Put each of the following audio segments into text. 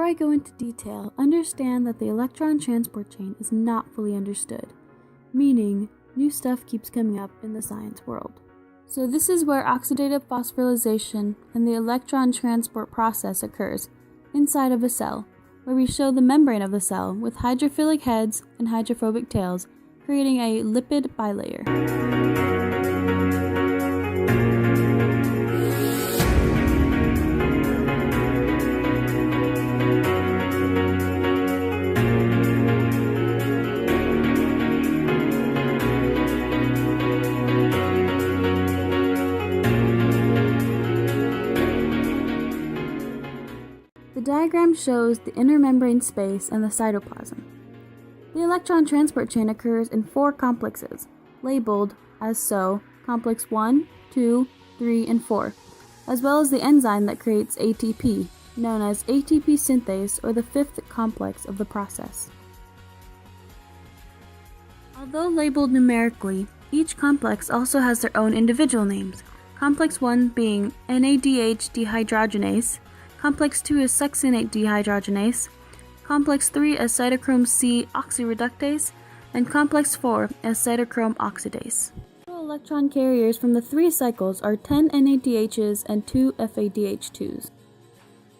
I go into detail, understand that the electron transport chain is not fully understood, meaning new stuff keeps coming up in the science world. So this is where oxidative phosphorylation and the electron transport process occurs inside of a cell, where we show the membrane of the cell with hydrophilic heads and hydrophobic tails, creating a lipid bilayer. The diagram shows the inner membrane space and the cytoplasm. The electron transport chain occurs in 4 complexes, labeled as so, complex 1, 2, 3, and 4, as well as the enzyme that creates ATP, known as ATP synthase, or the 5th complex of the process. Although labeled numerically, each complex also has their own individual names, complex 1 being NADH dehydrogenase, complex 2 is succinate dehydrogenase, complex 3 is cytochrome C oxyreductase, and complex 4 is cytochrome oxidase. Total electron carriers from the 3 cycles are 10 NADHs and 2 FADH2s.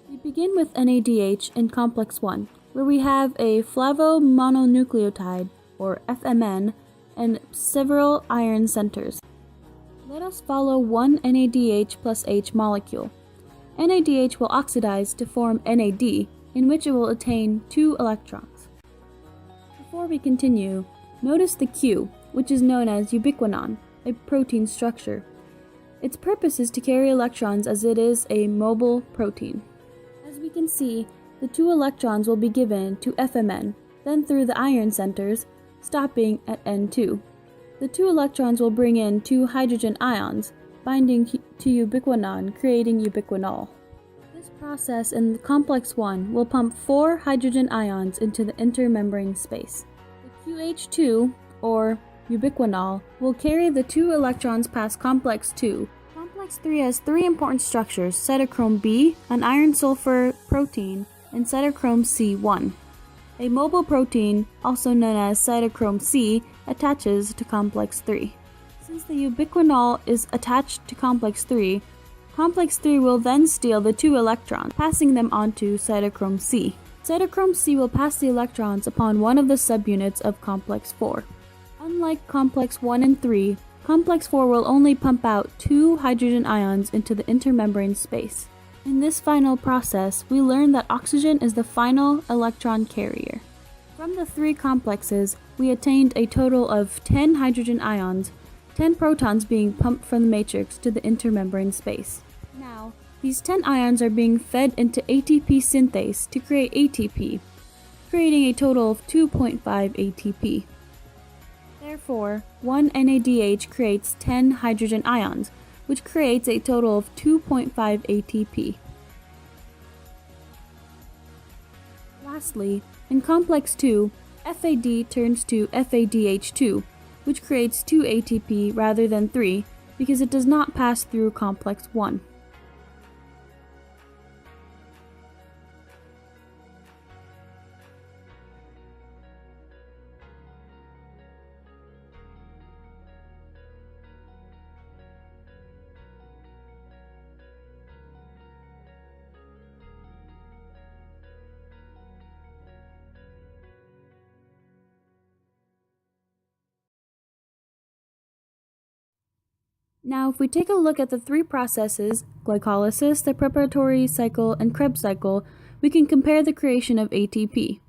We begin with NADH in complex 1, where we have a flavomononucleotide, or FMN, and several iron centers. Let us follow one NADH plus H molecule. NADH will oxidize to form NAD, in which it will attain 2 electrons. Before we continue, notice the Q, which is known as ubiquinone, a protein structure. Its purpose is to carry electrons as it is a mobile protein. As we can see, the 2 electrons will be given to FMN, then through the iron centers, stopping at N2. The 2 electrons will bring in 2 hydrogen ions, binding to ubiquinone, creating ubiquinol. This process in complex 1 will pump 4 hydrogen ions into the intermembrane space. The QH2, or ubiquinol, will carry the 2 electrons past complex 2. Complex 3 has 3 important structures: cytochrome B, an iron-sulfur protein, and cytochrome C1. A mobile protein, also known as cytochrome C, attaches to complex 3. Since the ubiquinol is attached to complex 3 will then steal the 2 electrons, passing them on to cytochrome C. Cytochrome C will pass the electrons upon one of the subunits of complex 4. Unlike complex 1 and 3, complex 4 will only pump out 2 hydrogen ions into the intermembrane space. In this final process, we learn that oxygen is the final electron carrier. From the 3 complexes, we attained a total of 10 hydrogen ions, 10 protons being pumped from the matrix to the intermembrane space. Now, these 10 ions are being fed into ATP synthase to create ATP, creating a total of 2.5 ATP. Therefore, 1 NADH creates 10 hydrogen ions, which creates a total of 2.5 ATP. Lastly, in complex 2, FAD turns to FADH2, which creates 2 ATP rather than 3 because it does not pass through complex 1. Now, if we take a look at the 3 processes, glycolysis, the preparatory cycle, and Krebs cycle, we can compare the creation of ATP.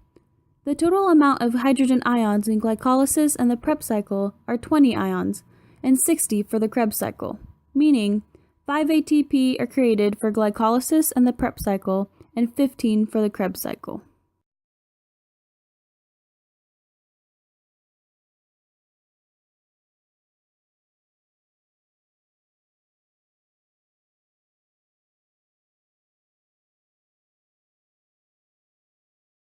The total amount of hydrogen ions in glycolysis and the Krebs cycle are 20 ions, and 60 for the Krebs cycle, meaning 5 ATP are created for glycolysis and the Krebs cycle, and 15 for the Krebs cycle.